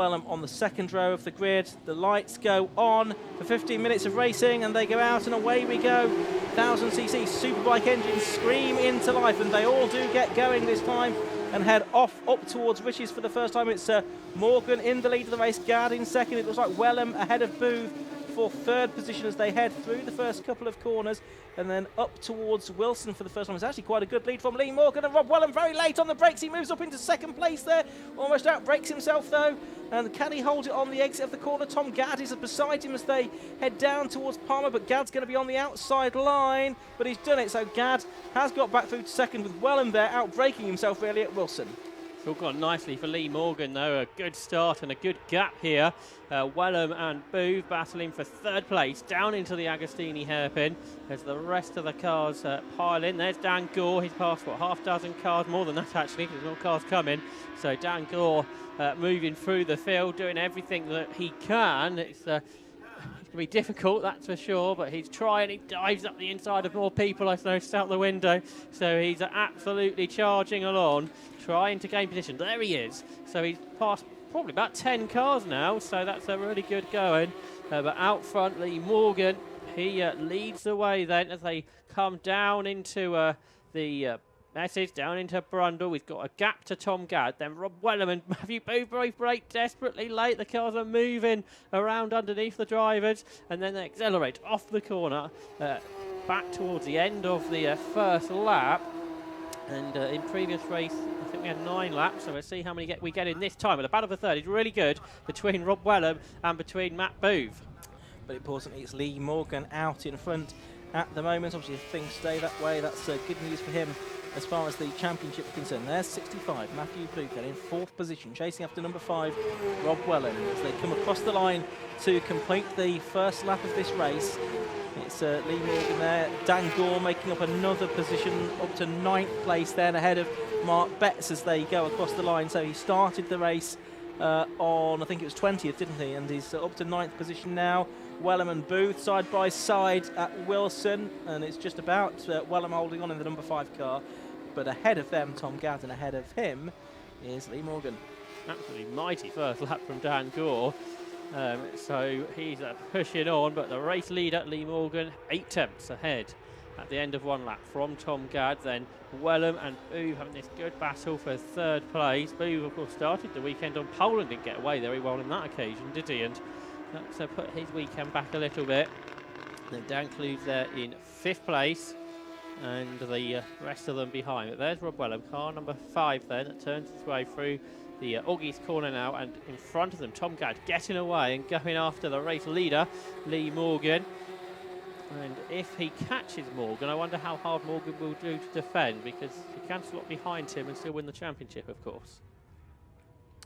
Wellham on the second row of the grid. The lights go on for 15 minutes of racing, and they go out, and away we go. 1000cc superbike engines scream into life, and they all do get going this time and head off up towards Riches for the first time. It's Morgan in the lead of the race, Gadd in second. It looks like Wellham ahead of Booth for third position as they head through the first couple of corners and then up towards Wilson for the first time. It's actually quite a good lead from Lee Morgan, and Rob Wellham very late on the brakes. He moves up into second place there, almost outbrakes himself though. And can he hold it on the exit of the corner? Tom Gadd is beside him as they head down towards Palmer, but Gadd's going to be on the outside line, but he's done it. So Gadd has got back through to second with Wellham there outbraking himself really at Wilson. It's all gone nicely for Lee Morgan though, a good start and a good gap here. Wellham and Booth battling for third place down into the Agostini hairpin as the rest of the cars pile in. There's Dan Gore, he's passed what, half dozen cars, more than that actually, because there's more cars coming. So Dan Gore moving through the field, doing everything that he can. It's going to be difficult, that's for sure, but he's trying. He dives up the inside of more people, I noticed out the window. So he's absolutely charging along, trying to gain position. There he is. So he's passed probably about 10 cars now, so that's a really good going. But out front, Lee Morgan, he leads the way then as they come down into the message, down into Brundle. We've got a gap to Tom Gadd, then Rob Wellham and Matthew Booth both brake desperately late. The cars are moving around underneath the drivers, and then they accelerate off the corner back towards the end of the first lap. And in previous race, I think we had 9 laps, so we'll see how many we get in this time. But the battle for third is really good between Rob Wellham and between Matt Booth. But importantly, it's Lee Morgan out in front at the moment. Obviously, if things stay that way, that's good news for him as far as the championship is concerned. There's 65, Matthew Booth in 4th position, chasing after number 5, Rob Wellham, as they come across the line to complete the first lap of this race. It's Lee Morgan there, Dan Gore making up another position up to 9th place then ahead of Mark Betts as they go across the line. So he started the race on, I think it was 20th, didn't he? And he's up to 9th position now. Wellham and Booth side by side at Wilson, and it's just about Wellham holding on in the number 5 car. But ahead of them, Tom Gadd, and ahead of him is Lee Morgan. Absolutely mighty first lap from Dan Gore. So he's pushing on, but the race leader, Lee Morgan, 8 tenths ahead at the end of one lap from Tom Gadd. Then Wellham and Booth having this good battle for third place. Booth, of course, started the weekend on pole and didn't get away very well on that occasion, did he? And that's put his weekend back a little bit. Then Dan Clues there in 5th place, and the rest of them behind. But there's Rob Wellham, car number 5 then, that turns its way through the Augie's corner now, and in front of them, Tom Gadd getting away and going after the race leader, Lee Morgan. And if he catches Morgan, I wonder how hard Morgan will do to defend, because he can slot behind him and still win the championship, of course.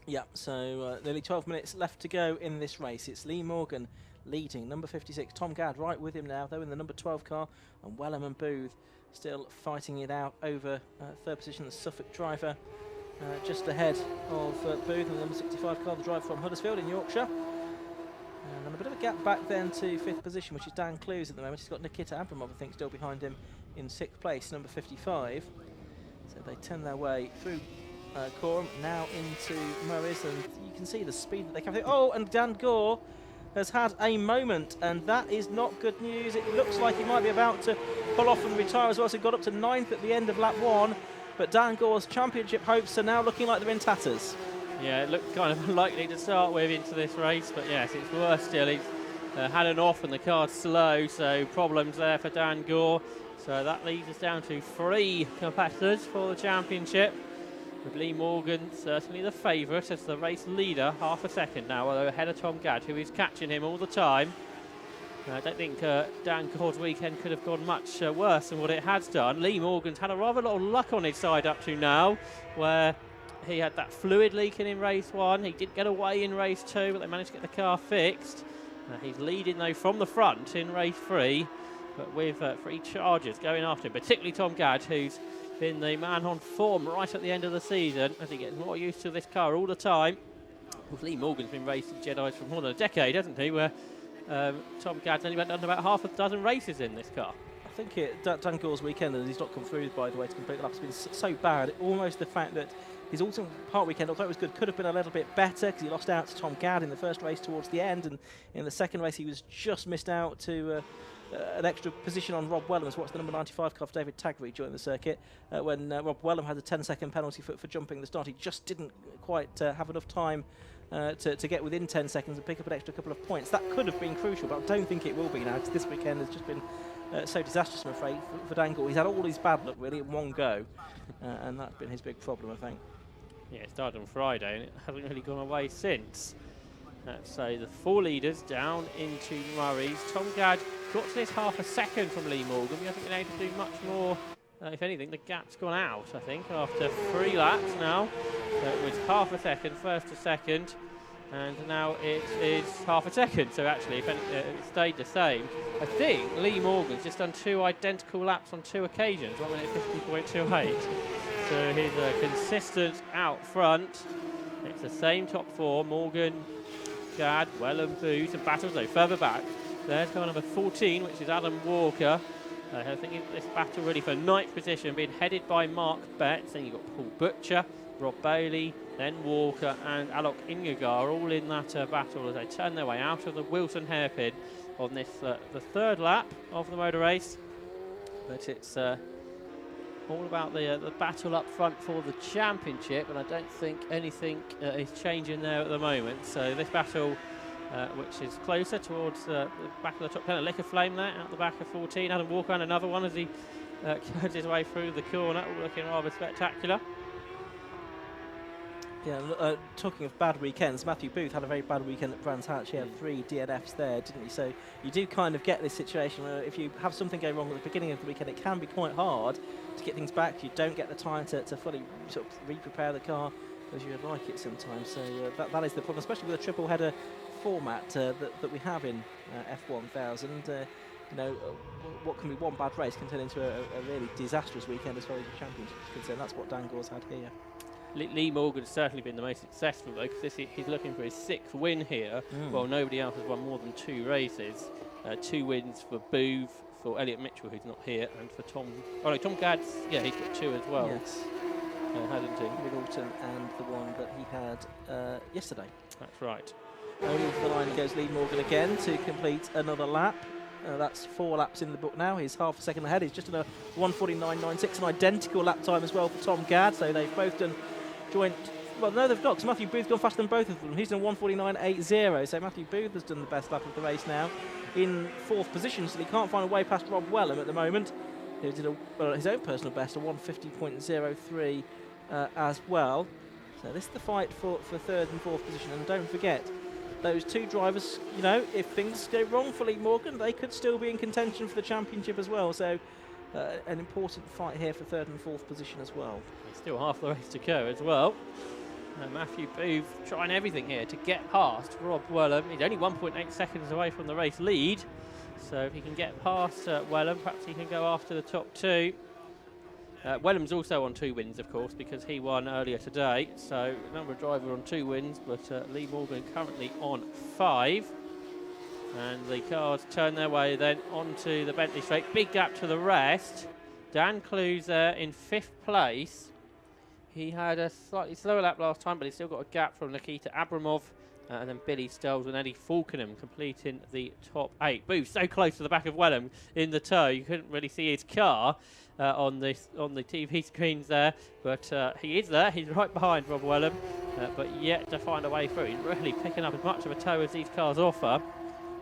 Yeah, so nearly 12 minutes left to go in this race. It's Lee Morgan leading, number 56. Tom Gadd right with him now, though, in the number 12 car, and Wellham and Booth still fighting it out over third position, the Suffolk driver. Just ahead of Booth and the number 65 car, the driver from Huddersfield in Yorkshire. And then a bit of a gap back then to 5th position, which is Dan Clues at the moment. He's got Nikita Abramov, I think, still behind him in 6th place, number 55. So they turn their way through Coram, now into Murray's, and you can see the speed that they come through. Oh, and Dan Gore has had a moment, and that is not good news. It looks like he might be about to pull off and retire as well, so he got up to 9th at the end of lap 1. But Dan Gore's championship hopes are now looking like they're in tatters. Yeah, it looked kind of unlikely to start with into this race, but yes, it's worse still. He's had an off and the car's slow, so problems there for Dan Gore. So that leads us down to 3 competitors for the championship, with Lee Morgan certainly the favourite as the race leader, half a second now, although ahead of Tom Gadd, who is catching him all the time. I don't think Dan Gore's weekend could have gone much worse than what it has done. Lee Morgan's had a rather lot of luck on his side up to now, where he had that fluid leaking in race 1. He didn't get away in race 2, but they managed to get the car fixed. He's leading, though, from the front in race 3, but with 3 chargers going after him, particularly Tom Gadd, who's been the man on form right at the end of the season as he gets more used to this car all the time. Well, Lee Morgan's been racing Jedis for more than a decade, hasn't he? Where Tom Gadd's only went on about half a dozen races in this car. I think Dan Gore's weekend, and he's not come through, by the way, to complete the lap, has been so bad. Almost the fact that his Autumn Park weekend, although it was good, could have been a little bit better because he lost out to Tom Gadd in the first race towards the end, and in the second race he was just missed out to an extra position on Rob Wellham, what's the number 95 car for David Taggery joined the circuit when Rob Wellham had a 10-second penalty for jumping the start. He just didn't quite have enough time to get within 10 seconds and pick up an extra couple of points. That could have been crucial, but I don't think it will be now because this weekend has just been so disastrous, I'm afraid, for Dan Gore. He's had all his bad luck really in one go, and that's been his big problem, I think. Yeah, it started on Friday and it hasn't really gone away since. So the 4 leaders down into Murray's. Tom Gadd got to this half a second from Lee Morgan. We haven't been able to do much more. If anything, the gap's gone out, I think, after 3 laps now. So it was half a second, first to second, and now it is half a second. So actually, if it stayed the same, I think Lee Morgan's just done 2 identical laps on 2 occasions, 1 minute 50.28. So he's consistent out front. It's the same top 4, Morgan, Gadd, Wellham, Booth, and Battles, though further back. There's car number 14, which is Adam Walker. I think this battle really for 9th position, being headed by Mark Betts. Then you've got Paul Butcher, Rob Bailey, then Walker, and Alok Ingagar, all in that battle as they turn their way out of the Wilson hairpin on this the 3rd lap of the motor race. But it's all about the battle up front for the championship, and I don't think anything is changing there at the moment. So this battle, which is closer towards the back of the top 10, a lick of flame there out the back of 14. Adam Walker and another one as he curves his way through the corner, all looking rather spectacular. Yeah, talking of bad weekends, Matthew Booth had a very bad weekend at Brands Hatch. He had 3 DNFs there, didn't he? So you do kind of get this situation where if you have something go wrong at the beginning of the weekend, it can be quite hard to get things back. You don't get the time to fully sort of re-prepare the car as you would like it sometimes. So that is the problem, especially with a triple header format that we have in F1000. You know, what can be one bad race can turn into a really disastrous weekend as far as the championship is concerned. That's what Dan Gore's had here. Lee Morgan's certainly been the most successful though, because he's looking for his 6th win here. Well, nobody else has won more than 2 races. 2 wins for Booth, for Elliot Mitchell, who's not here, and for Tom. Oh no, Tom Gadd's, yeah, he's got 2 as well. Yes. Hasn't he? Middleton and the one that he had yesterday. That's right. Only for the line goes Lee Morgan again to complete another lap. That's 4 laps in the book now. He's half a second ahead. He's just in a 1:49.96, an identical lap time as well for Tom Gadd. So they've both done joint. Well, no, they've not, because Matthew Booth's gone faster than both of them. He's done 1:49.80. So Matthew Booth has done the best lap of the race now, in 4th position. So he can't find a way past Rob Wellham at the moment, who did his own personal best, a 1:50.03 as well. So this is the fight for 3rd and 4th position. And don't forget, those 2 drivers, you know, if things go wrong for Lee Morgan, they could still be in contention for the championship as well. So an important fight here for 3rd and 4th position as well. There's still half the race to go as well. Matthew Booth trying everything here to get past Rob Wellham. He's only 1.8 seconds away from the race lead. So if he can get past Wellham, perhaps he can go after the top 2. Wellham's also on 2 wins, of course, because he won earlier today. So a number of drivers on 2 wins, but Lee Morgan currently on 5. And the cars turn their way then onto the Bentley Straight. Big gap to the rest. Dan Clues in 5th place. He had a slightly slower lap last time, but he's still got a gap from Nikita Abramov. And then Billy Stelz and Eddie Falkenham completing the top 8. Booth so close to the back of Wellham in the tow. You couldn't really see his car on the TV screens there, but he is there. He's right behind Rob Wellham, but yet to find a way through. He's really picking up as much of a tow as these cars offer,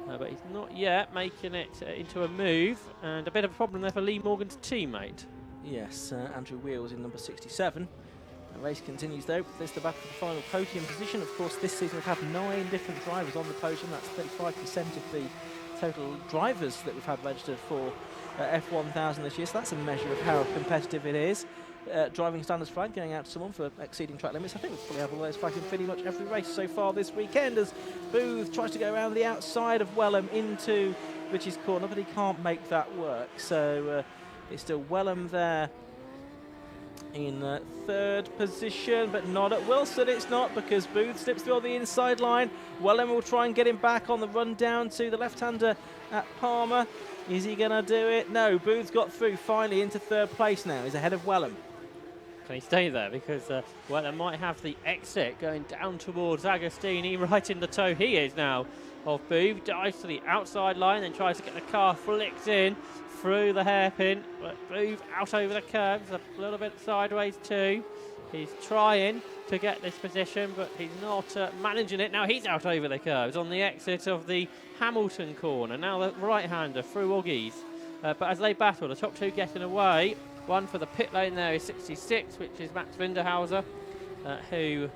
but he's not yet making it into a move, and a bit of a problem there for Lee Morgan's teammate. Yes, Andrew Wheels in number 67. The race continues though. This is the battle for the final podium position. Of course, this season we've had 9 different drivers on the podium. That's 35% of the total drivers that we've had registered for F1000 this year. So that's a measure of how competitive it is. Driving standards flag going out to someone for exceeding track limits. I think we'll probably have all those flags in pretty much every race so far this weekend, as Booth tries to go around the outside of Wellham into Richie's corner, but he can't make that work. So it's still Wellham there in 3rd position, but not at Wilson. It's not, because Booth slips through on the inside line. Wellham will try and get him back on the run down to the left-hander at Palmer. Is he going to do it? No, Booth's got through finally into 3rd place now. He's ahead of Wellham. Can he stay there? Because, well, they might have the exit going down towards Agostini, right in the toe. He is now of Booth. Dives to the outside line, then tries to get the car flicked in through the hairpin. But Booth out over the curves, a little bit sideways too. He's trying to get this position, but he's not managing it. Now he's out over the curves on the exit of the Hamilton corner. Now the right-hander through Oggies. But as they battle, the top two getting away. One for the pit lane there is 66, which is Max Winderhauser, who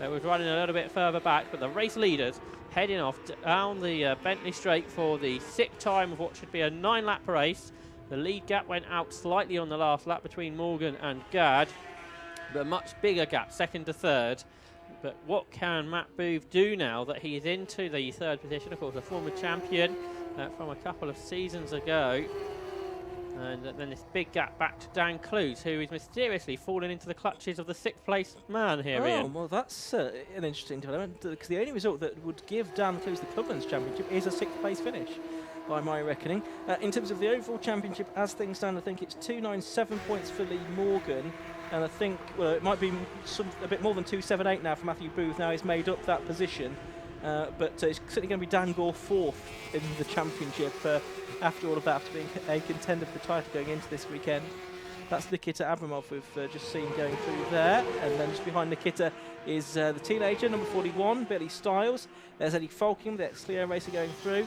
was running a little bit further back. But the race leaders heading off down the Bentley Straight for the 6th time of what should be a 9-lap race. The lead gap went out slightly on the last lap between Morgan and Gadd, but a much bigger gap, 2nd to 3rd. But what can Matt Booth do now that he is into the 3rd position? Of course, a former champion from a couple of seasons ago. And then this big gap back to Dan Clues, who is mysteriously fallen into the clutches of the 6th place man here, Ian. Well, that's an interesting development, because the only result that would give Dan Clues the Clublands Championship is a 6th place finish, by my reckoning. In terms of the overall championship, as things stand, I think it's 297 points for Lee Morgan, and I think, well, it might be a bit more than 278 now for Matthew Booth. Now he's made up that position, but it's certainly going to be Dan Gore 4th in the championship after all of that, after being a contender for the title going into this weekend. That's Nikita Abramov we've just seen going through there, and then just behind Nikita is the teenager, number 41, Billy Stiles. There's Eddie Falking, the ex-Clio racer, going through.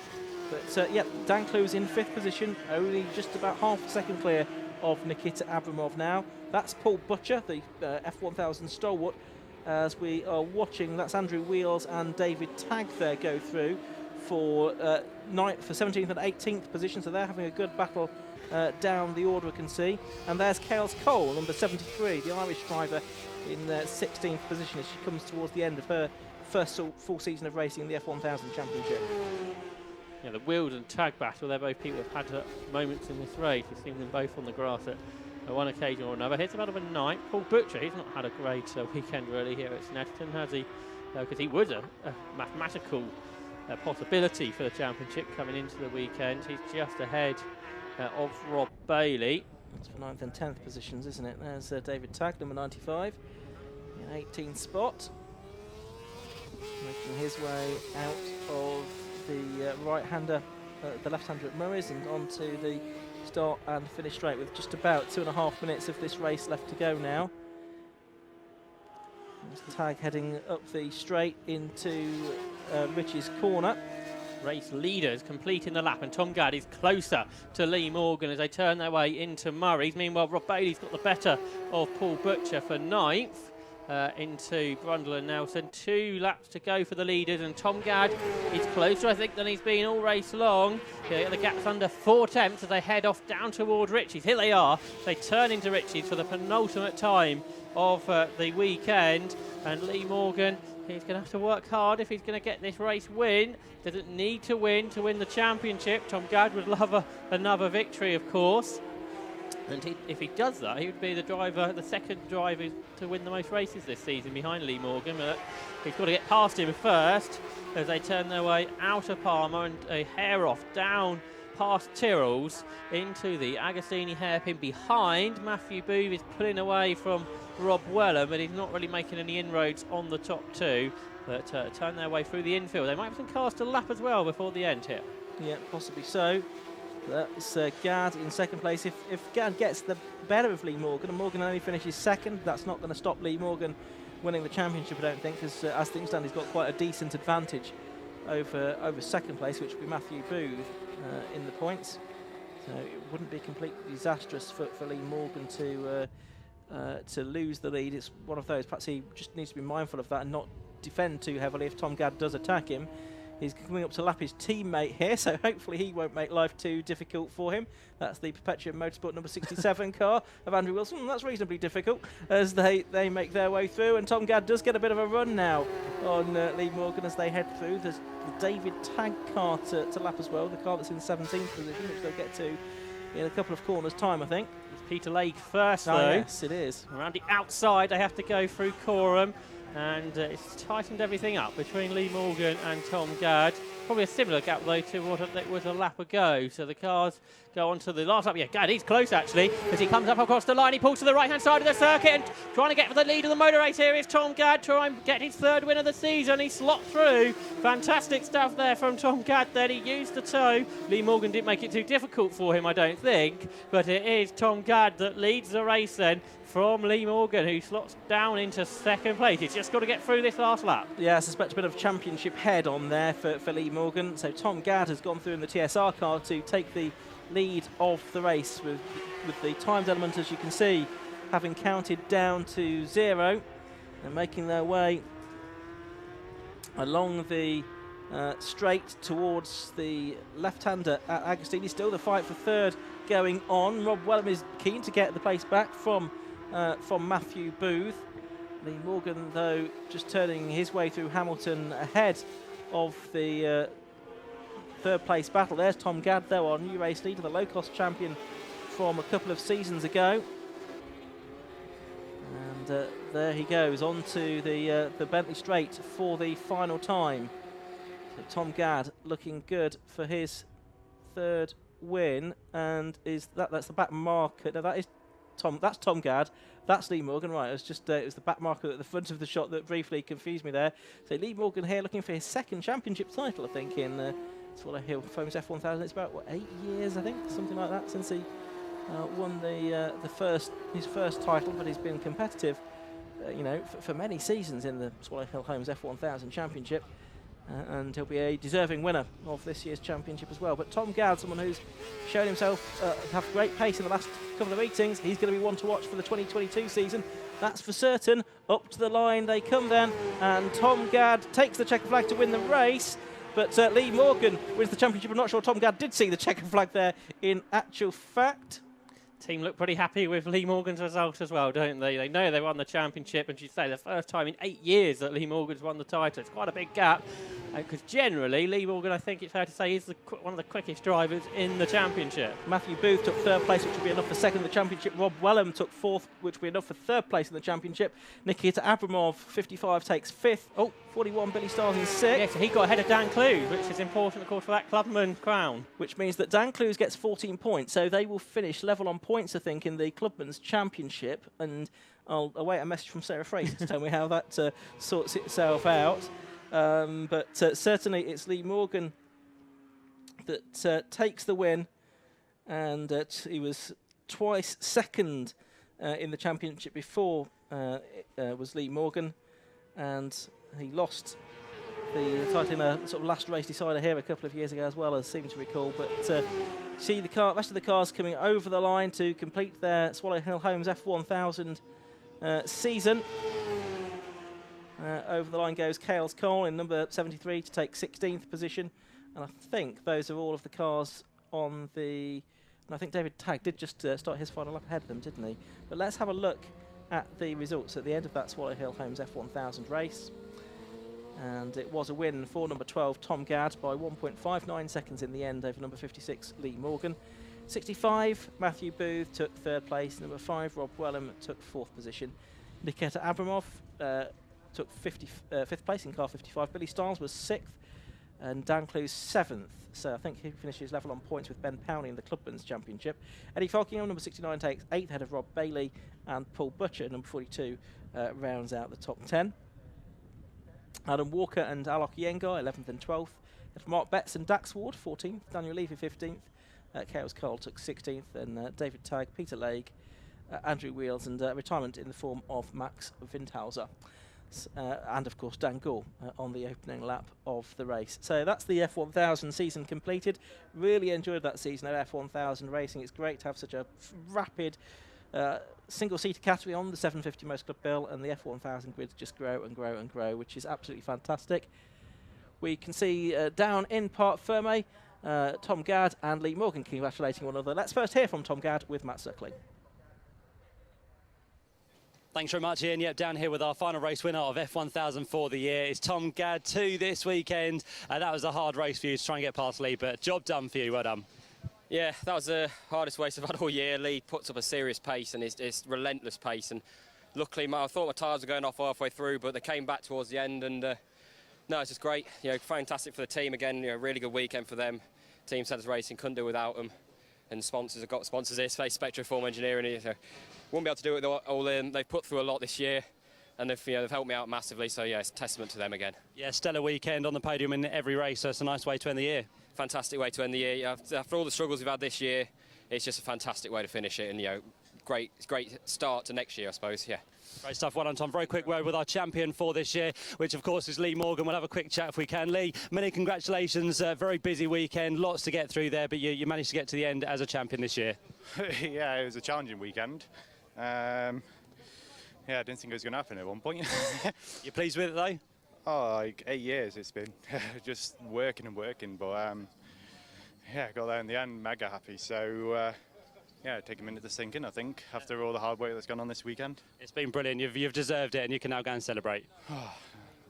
But yeah, Dan Clues in 5th position, only just about half a second clear of Nikita Abramov now. That's Paul Butcher, the F1000 stalwart. As we are watching, that's Andrew Wheels and David Tagg there go through for 17th and 18th position, so they're having a good battle down the order, we can see. And there's Kales Cole, number 73, the Irish driver, in 16th position as she comes towards the end of her first full season of racing in the F1000 Championship. Yeah, the Wheels and Tagg battle, they're both people who've had moments in this race. We've seen them both on the grass at one occasion or another. Here's about a night. Paul Butcher, he's not had a great weekend really here at Snetterton, has he? Because he was a mathematical possibility for the championship coming into the weekend. He's just ahead of Rob Bailey. That's for 9th and 10th positions, isn't it? There's David Tagg, number 95, in 18th spot, making his way out of the right-hander, the left-hander at Murray's, and onto the start and finish straight with just about 2.5 minutes of this race left to go now. There's Tagg heading up the straight into Richie's corner. Race leaders completing the lap, and Tom Gadd is closer to Lee Morgan as they turn their way into Murray's. Meanwhile, Rob Bailey's got the better of Paul Butcher for 9th. Into Brundle and Nelson. 2 laps to go for the leaders, and Tom Gadd is closer, I think, than he's been all race long. The gap's under 4/10 as they head off down toward Ritchie's. Here they are. They turn into Ritchie's for the penultimate time of the weekend, and Lee Morgan, he's going to have to work hard if he's going to get this race win. Doesn't need to win the championship. Tom Gadd would love another victory, of course. And if he does that, he would be the 2nd driver to win the most races this season behind Lee Morgan. But he's got to get past him first as they turn their way out of Palmer and a hair off down past Tyrrell's into the Agostini hairpin behind. Matthew Booth is pulling away from Rob Weller, but he's not really making any inroads on the top 2. But turn their way through the infield. They might have some cars to lap as well before the end here. Yeah, possibly so. That's Gadd in 2nd place. If Gadd gets the better of Lee Morgan, and Morgan only finishes 2nd, that's not going to stop Lee Morgan winning the championship, I don't think, because as things stand, he's got quite a decent advantage over 2nd place, which would be Matthew Booth in the points. So it wouldn't be completely disastrous for Lee Morgan to lose the lead. It's one of those. Perhaps he just needs to be mindful of that and not defend too heavily if Tom Gadd does attack him. He's coming up to lap his teammate here, so hopefully he won't make life too difficult for him. That's the Perpetuum Motorsport number 67 car of Andrew Wilson. That's reasonably difficult as they make their way through, and Tom Gadd does get a bit of a run now on Lee Morgan as they head through. There's the David Tagg car to lap as well, the car that's in 17th position, which they'll get to in a couple of corners' time, I think. It's Peter Lake first, though. Yes, it is. Around the outside, they have to go through Coram. And it's tightened everything up between Lee Morgan and Tom Gadd. probably a similar gap though to what it was a lap ago. So the cars go on to the last lap. Yeah, God, he's close actually, as he comes up across the line. He pulls to the right-hand side of the circuit and trying to get for the lead of the motor race here is Tom Gadd, trying to get his third win of the season. He slopped through. Fantastic stuff there from Tom Gadd then. He used the toe. Lee Morgan didn't make it too difficult for him, I don't think, but it is Tom Gadd that leads the race then from Lee Morgan, who slots down into second place. He's just got to get through this last lap. Yeah, I suspect a bit of championship head on there for Lee Morgan. So Tom Gadd has gone through in the TSR car to take the lead of the race with the timed element, as you can see, having counted down to 0 and making their way along the straight towards the left-hander at Agostini. Still the fight for third going on. Rob Wellham is keen to get the place back from Matthew Booth. Lee Morgan, though, just turning his way through Hamilton ahead of the third place battle. There's Tom Gadd, though, our new race leader, the low-cost champion from a couple of seasons ago. And there he goes onto the Bentley Straight for the final time. So Tom Gadd looking good for his third win, and that's the back marker. No, that's Tom Gadd. That's Lee Morgan, right? It was the back marker at the front of the shot that briefly confused me there. So Lee Morgan here looking for his second championship title, I think, in Swallow Hill Foams F1000. It's about 8 years, I think, something like that, since he won his first title, but he's been competitive, for many seasons in the Swallow Hill Homes F1000 Championship. And he'll be a deserving winner of this year's championship as well. But Tom Gadd, someone who's shown himself have great pace in the last couple of meetings, he's going to be one to watch for the 2022 season. That's for certain. Up to the line they come then, and Tom Gadd takes the checker flag to win the race. But Lee Morgan wins the championship. I'm not sure Tom Gadd did see the checker flag there in actual fact. Team look pretty happy with Lee Morgan's result as well, don't they? They know they won the championship, and you say the first time in 8 years that Lee Morgan's won the title. It's quite a big gap, because generally Lee Morgan, I think it's fair to say, is one of the quickest drivers in the championship. Matthew Booth took third place, which would be enough for second in the championship. Rob Wellham took fourth, which would be enough for third place in the championship. Nikita Abramov, 55, takes fifth. 41, Billy Stars in sixth. Yeah, so he got ahead of Dan Clues, which is important, of course, for that Clubman crown. Which means that Dan Clues gets 14 points, so they will finish level on points, I think, in the Clubman's Championship. And I'll await a message from Sarah Fraser to tell me how that sorts itself out. But certainly it's Lee Morgan that takes the win, and he was twice second in the championship before. Was Lee Morgan, and he lost the title in a sort of last race decider here a couple of years ago as well, as I seem to recall. But see the rest of the cars coming over the line to complete their Swallow Hill Homes F1000 season. Over the line goes Kales Cole in number 73 to take 16th position. And I think those are all of the cars on the... And I think David Tagg did just start his final lap ahead of them, didn't he? But let's have a look at the results at the end of that Swallow Hill Homes F1000 race. And it was a win for number 12, Tom Gadd, by 1.59 seconds in the end over number 56, Lee Morgan. 65, Matthew Booth took third place. Number 5, Rob Wellham took fourth position. Nikita Abramov took fifth place in car 55. Billy Stiles was 6th, and Dan Clues 7th. So I think he finishes level on points with Ben Powney in the Clubman's Championship. Eddie Falkingham, number 69, takes 8th ahead of Rob Bailey, and Paul Butcher, number 42, rounds out the top 10. Adam Walker and Alok Yengar, 11th and 12th. Mark Betts and Dax Ward, 14th. Daniel Levy, 15th. Chaos Cole took 16th. And David Tagg, Peter Legge, Andrew Wheels, and retirement in the form of Max Windhauser. And, of course, Dan Gore on the opening lap of the race. So that's the F1000 season completed. Really enjoyed that season of F1000 racing. It's great to have such a rapid single-seater category on the 750 Most Club bill, and the F1000 grids just grow and grow and grow, which is absolutely fantastic. We can see down in Parc Ferme, Tom Gadd and Lee Morgan congratulating one another. Let's first hear from Tom Gadd with Matt Suckling. Thanks very much, Ian. Yep, down here with our final race winner of F1000 for the year is Tom Gadd 2 this weekend. That was a hard race for you to try and get past Lee, but job done for you. Well done. Yeah, that was the hardest race I've had all year. Lee puts up a serious pace, and it's relentless pace. And luckily, I thought my tyres were going off halfway through, but they came back towards the end, and No, it's just great. Fantastic for the team again. Really good weekend for them. Team Centres Racing couldn't do without them. And sponsors have got sponsors here, Space Spectroform Engineering. Wouldn't be able to do it all in. They've put through a lot this year, and they've helped me out massively. So yeah, it's a testament to them again. Yeah, stellar weekend on the podium in every race. So it's a nice way to end the year. Fantastic way to end the year. After all the struggles we've had this year, it's just a fantastic way to finish it. And great start to next year, I suppose. Yeah. Great stuff. Well done, Tom. Very quick word with our champion for this year, which of course is Lee Morgan. We'll have a quick chat if we can. Lee, many congratulations. Very busy weekend, lots to get through there, but you managed to get to the end as a champion this year. Yeah, it was a challenging weekend. Yeah, I didn't think it was going to happen at one point. You pleased with it though? Oh, like 8 years it's been. Just working and working, but yeah, got there in the end, mega happy. So yeah, take a minute to sink in, I think, after all the hard work that's gone on this weekend. It's been brilliant. You've deserved it, and you can now go and celebrate.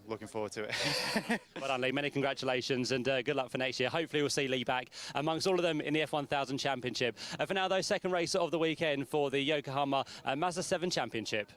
Looking forward to it. Well done, Lee. Many congratulations, and good luck for next year. Hopefully we'll see Lee back amongst all of them in the F1000 Championship. For now, though, second race of the weekend for the Yokohama Mazda 7 Championship.